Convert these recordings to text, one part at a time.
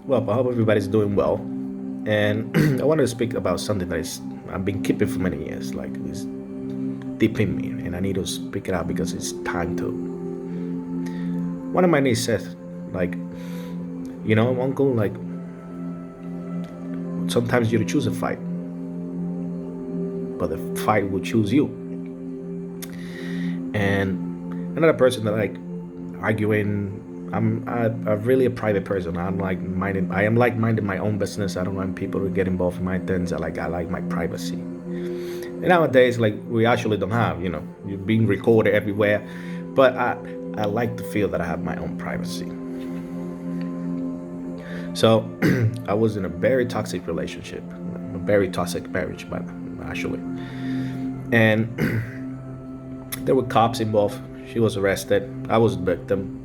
Well, I hope everybody's doing well. And I wanted to speak about something I've been keeping for many years, like it's deep in me, and I need to speak it out because it's time to. One of my nieces says, like, uncle, like sometimes you choose a fight, but the fight will choose you. And another person that like arguing. I'm really a private person. I am like minding my own business. I don't want people to get involved in my things. I like my privacy. And nowadays, like we actually don't have, you're being recorded everywhere. But I like to feel that I have my own privacy. So I was in a very toxic relationship, a very toxic marriage, but actually, and there were cops involved. She was arrested. I was the victim.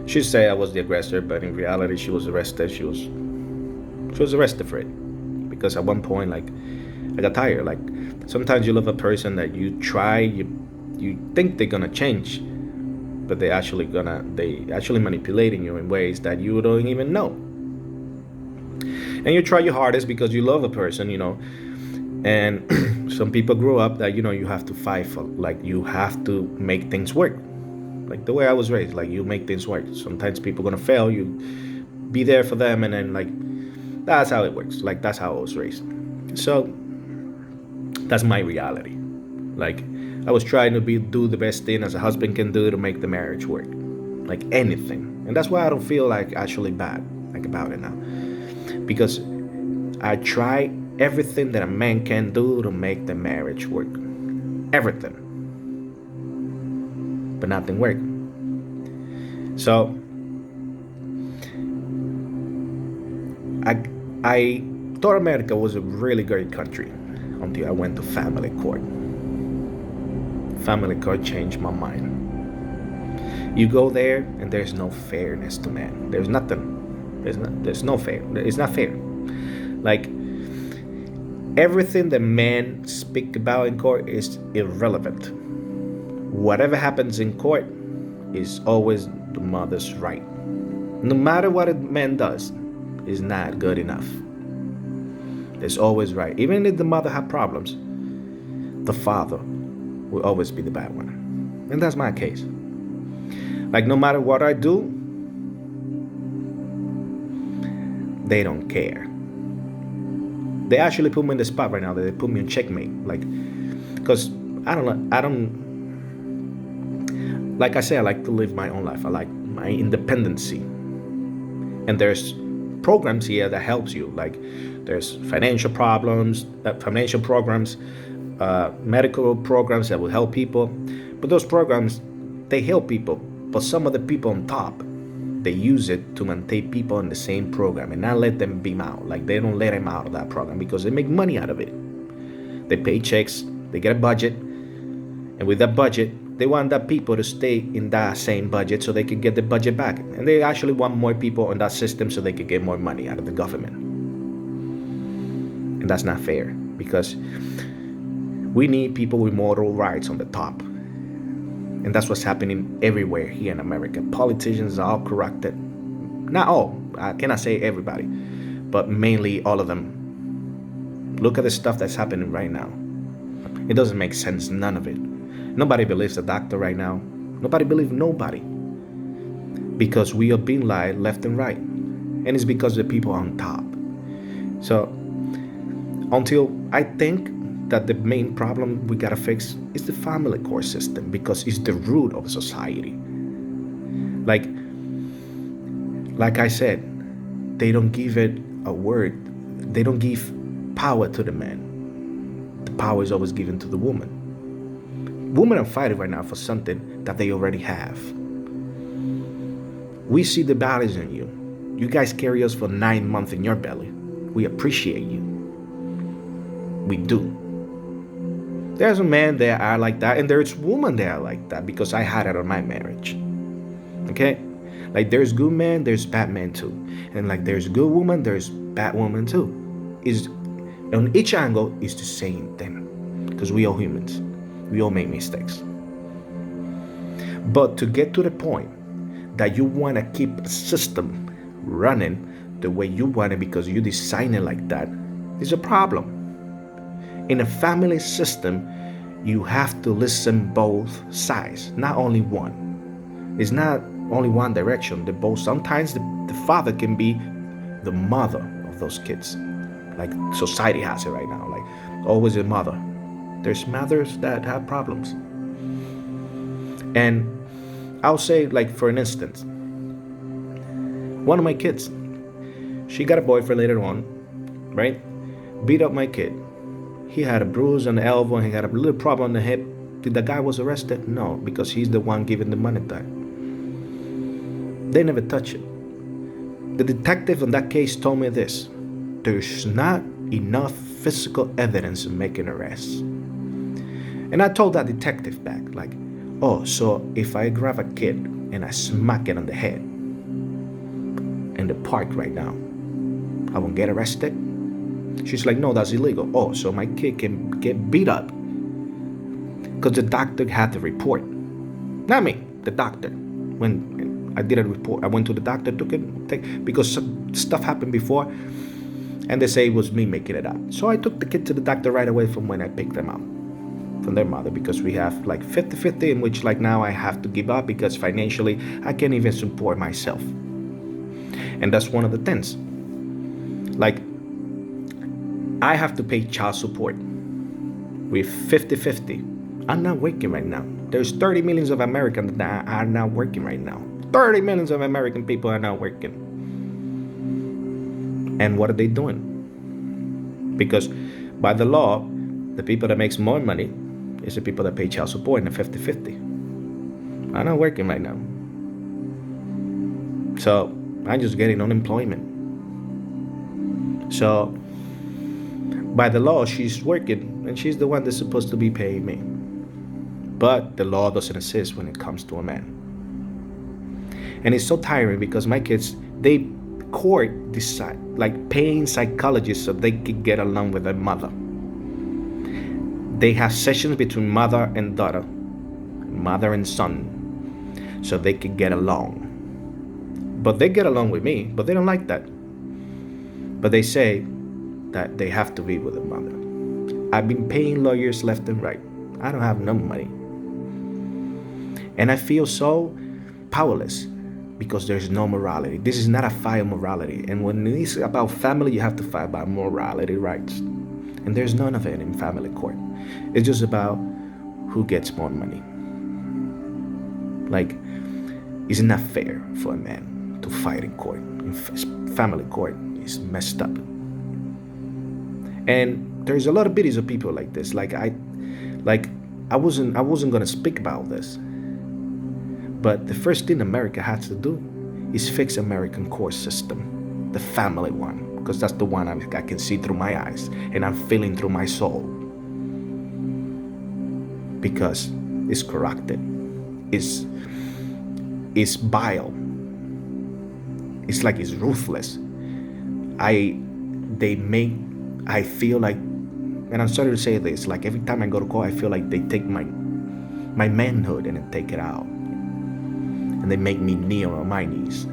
She said I was the aggressor, but in reality, she was arrested. She was arrested for it because at one point, like, I got tired. Like, sometimes you love a person that you think they're gonna change, but they actually manipulating you in ways that you don't even know. And you try your hardest because you love a person, and some people grow up that you have to fight for, like you have to make things work, like the way I was raised, like you make things work. Sometimes people gonna fail, you be there for them, and then like that's how it works. Like that's how I was raised. So that's my reality. Like I was trying to do the best thing as a husband can do to make the marriage work, like anything. And that's why I don't feel like actually bad like about it now, because I try everything that a man can do to make the marriage work, everything, but nothing worked. So I I thought America was a really great country until I went to family court. Family court changed my mind. You go there and there's no fairness to man. There's nothing. There's no fair. It's not fair. Like everything that men speak about in court is irrelevant. Whatever happens in court is always the mother's right. No matter what a man does, is not good enough. It's always right. Even if the mother had problems, the father will always be the bad one. And that's my case. Like no matter what I do, they don't care. They actually put me in the spot right now. They put me in checkmate. Like, because like I say, I like to live my own life. I like my independency. And there's programs here that helps you. Like there's financial programs, medical programs that will help people. But those programs, they help people. But some of the people on top, they use it to maintain people in the same program and not let them beam out. Like they don't let them out of that program because they make money out of it. They pay checks, they get a budget, and with that budget, they want that people to stay in that same budget so they can get the budget back. And they actually want more people in that system so they can get more money out of the government. And that's not fair because we need people with moral rights on the top. And that's what's happening everywhere here in America. Politicians are all corrupted. Not all, I cannot say everybody, but mainly all of them. Look at the stuff that's happening right now. It doesn't make sense, none of it. Nobody believes the doctor right now. Nobody believes nobody. Because we are being lied left and right. And it's because of the people on top. So, until I think that the main problem we gotta fix is the family court system because it's the root of society. Like I said, they don't give it a word. They don't give power to the man. The power is always given to the woman. Women are fighting right now for something that they already have. We see the values in you. You guys carry us for 9 months in your belly. We appreciate you. We do. There's a man that are like that, and there's women that are like that because I had it on my marriage. Okay? Like there's good men, there's bad men too. And like there's good woman, there's bad woman too. Is on each angle is the same thing. Because we are humans. We all make mistakes. But to get to the point that you want to keep a system running the way you want it because you design it like that, is a problem. In a family system, you have to listen both sides, not only one. It's not only one direction. The both. Sometimes the father can be the mother of those kids, like society has it right now. Like always a mother. There's mothers that have problems, and I'll say, like for an instance, one of my kids, she got a boyfriend later on, right? Beat up my kid. He had a bruise on the elbow and he had a little problem on the hip. Did the guy was arrested? No, because he's the one giving the money back. They never touch it. The detective on that case told me this: there's not enough physical evidence to make an arrest. And I told that detective back, like, oh, so if I grab a kid and I smack it on the head in the park right now, I won't get arrested? She's like, no, that's illegal. Oh, so my kid can get beat up because the doctor had the report. Not me, the doctor. When I did a report, I went to the doctor, because some stuff happened before, and they say it was me making it up. So I took the kid to the doctor right away from when I picked them up from their mother, because we have like 50-50, in which like now I have to give up because financially I can't even support myself. And that's one of the things. Like, I have to pay child support with 50-50. I'm not working right now. There's 30 millions of Americans that are not working right now. 30 millions of American people are not working. And what are they doing? Because by the law, the people that makes more money is the people that pay child support in the 50-50. I'm not working right now. So I'm just getting unemployment. So by the law, she's working, and she's the one that's supposed to be paying me. But the law doesn't exist when it comes to a man. And it's so tiring because my kids, they court decide, like paying psychologists so they can get along with their mother. They have sessions between mother and daughter, mother and son, so they can get along. But they get along with me, but they don't like that. But they say that they have to be with the mother. I've been paying lawyers left and right. I don't have no money. And I feel so powerless because there's no morality. This is not a fight of morality. And when it's about family, you have to fight about morality rights. And there's none of it in family court. It's just about who gets more money. Like, it's not fair for a man to fight in court. In family court is messed up. And there's a lot of videos of people like this. I wasn't gonna speak about this. But the first thing America has to do is fix American court system, the family one, because that's the one I can see through my eyes and I'm feeling through my soul. Because it's corrupted, it's vile, it's like it's ruthless. I feel like, and I'm sorry to say this, like every time I go to court, I feel like they take my manhood and then take it out. And they make me kneel on my knees.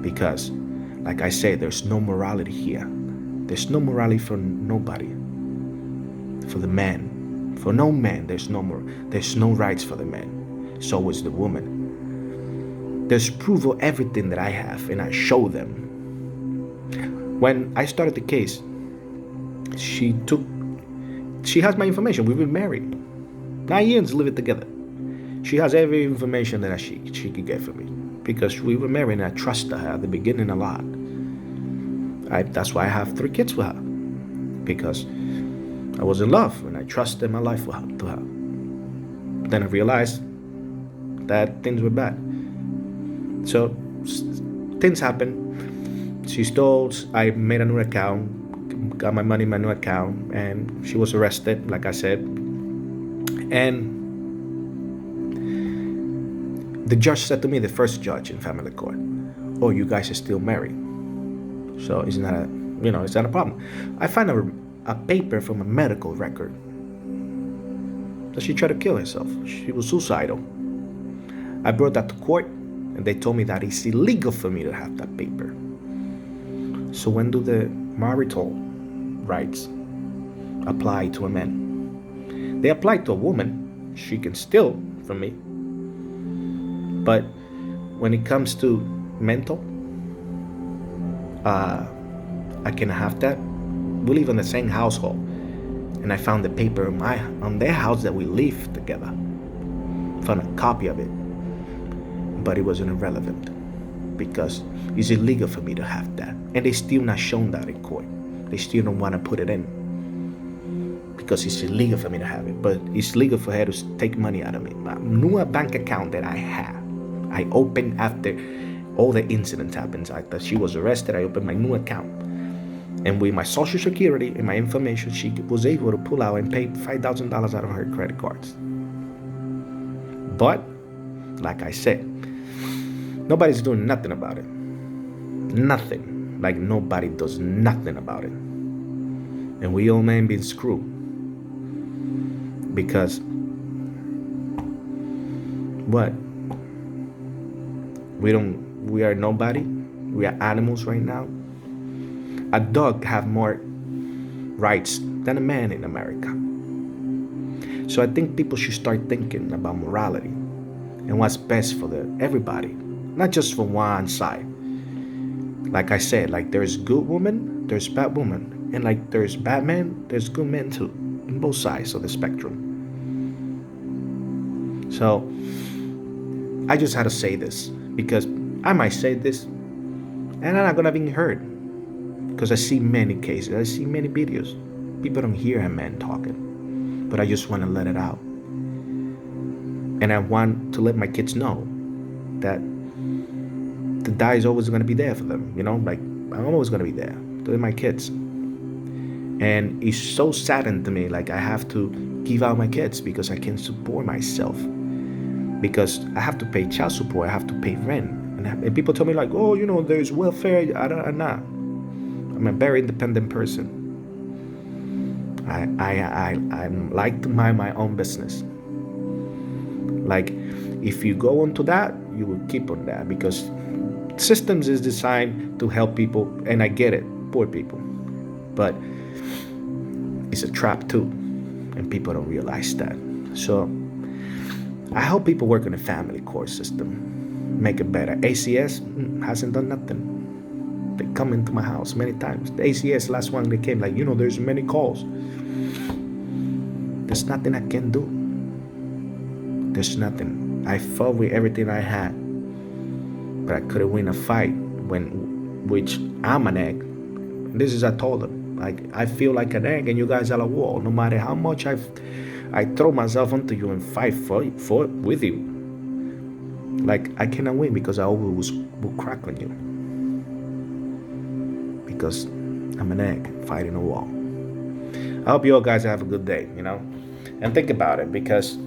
Because, like I say, there's no morality here. There's no morality for nobody. For the man. For no man, there's no rights for the man. So is the woman. There's proof of everything that I have, and I show them. When I started the case, she has my information. We've been married 9 years, living together. She has every information that she could get from me because we were married and I trusted her at the beginning a lot. That's why I have 3 kids with her, because I was in love and I trusted my life to her. Then I realized that things were bad. So things happened. She stole. I made a new account, got my money in my new account, and she was arrested, like I said. And the judge said to me, the first judge in family court, "Oh, you guys are still married, so it's not a problem." I found a paper from a medical record that she tried to kill herself. She was suicidal. I brought that to court, and they told me that it's illegal for me to have that paper. So when do the marital rights apply to a man? They apply to a woman. She can steal from me. But when it comes to mental, I can have that. We live in the same household, and I found the paper on their house that we live together. Found a copy of it, but it wasn't irrelevant because it's illegal for me to have that, and they still not shown that in court. They still don't want to put it in because it's illegal for me to have it, but it's legal for her to take money out of me. My new bank account that I have, I opened after all the incidents happened. After she was arrested, I opened my new account. And with my social security and my information, she was able to pull out and pay $5,000 out of her credit cards. But, like I said, nobody's doing nothing about it. Nothing. Like nobody does nothing about it. And we old men being screwed. Because, what? We are nobody. We are animals right now. A dog have more rights than a man in America. So I think people should start thinking about morality and what's best for everybody, not just for one side. Like I said, like there's good women, there's bad women, and like there's bad men, there's good men too, in both sides of the spectrum. So I just had to say this because I might say this and I'm not gonna be heard. Because I see many cases, I see many videos. People don't hear a man talking, but I just want to let it out. And I want to let my kids know that the dad is always going to be there for them. Like I'm always going to be there. They're my kids. And it's so saddened to me, like I have to give out my kids because I can't support myself. Because I have to pay child support, I have to pay rent. And people tell me like, oh, there's welfare. I'm not. I'm a very independent person. I like to mind my own business. Like, if you go into that, you will keep on that because systems is designed to help people, and I get it, poor people. But it's a trap too, and people don't realize that. So I hope people work on the family court system, make it better. ACS hasn't done nothing. They come into my house many times. The ACS, last one they came, like, there's many calls. There's nothing I can do. There's nothing. I fought with everything I had, but I couldn't win a fight which I'm an egg. This is, I told them, like, I feel like an egg and you guys are a wall. No matter how much I throw myself onto you and fight for with you. Like, I cannot win because I always will crack on you. Because I'm an egg fighting a wall. I hope you all guys have a good day, and think about it because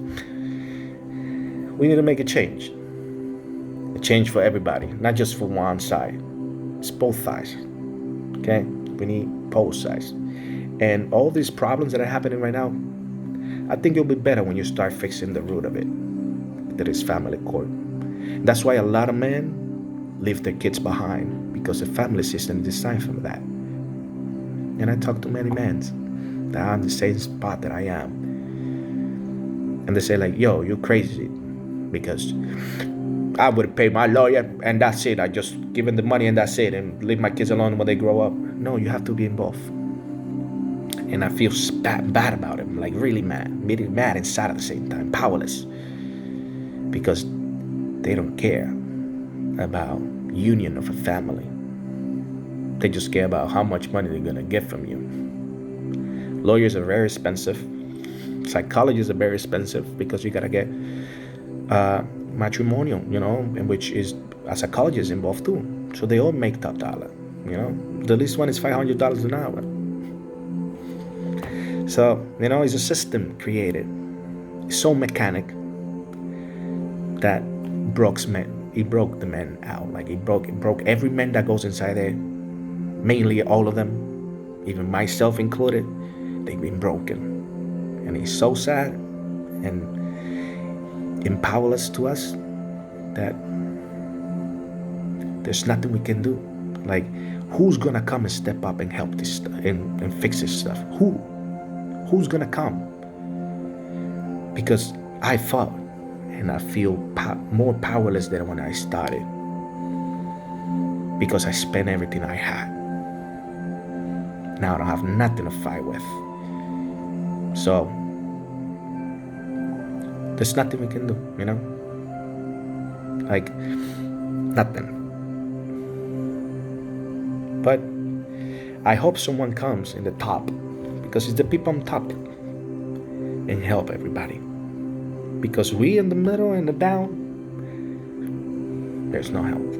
we need to make a change for everybody, not just for one side. It's both sides, okay? We need both sides. And all these problems that are happening right now, I think it'll be better when you start fixing the root of it, that is family court. That's why a lot of men leave their kids behind, because the family system is designed for that. And I talk to many men that are in the same spot that I am. And they say like, yo, you're crazy. Because I would pay my lawyer and that's it. I just give them the money and that's it. And leave my kids alone when they grow up. No, you have to be involved. And I feel bad about it. I'm like really mad. Really mad and sad at the same time. Powerless. Because they don't care about union of a family. They just care about how much money they're gonna get from you. Lawyers are very expensive. Psychologists are very expensive because you gotta get matrimonial, in which is a psychologist involved too. So they all make top dollar. The least one is $500 an hour. So it's a system created. It's so mechanic that it broke the men out. Like it broke every man that goes inside there. Mainly all of them, even myself included, they've been broken. And it's so sad and powerless to us that there's nothing we can do. Like, who's gonna come and step up and help this stuff and fix this stuff? Who's gonna come? Because I fought and I feel more powerless than when I started, because I spent everything I had. Now I don't have nothing to fight with. So there's nothing we can do, like nothing. But I hope someone comes in the top, because it's the people on top, and help everybody. Because we in the middle and the down, there's no help.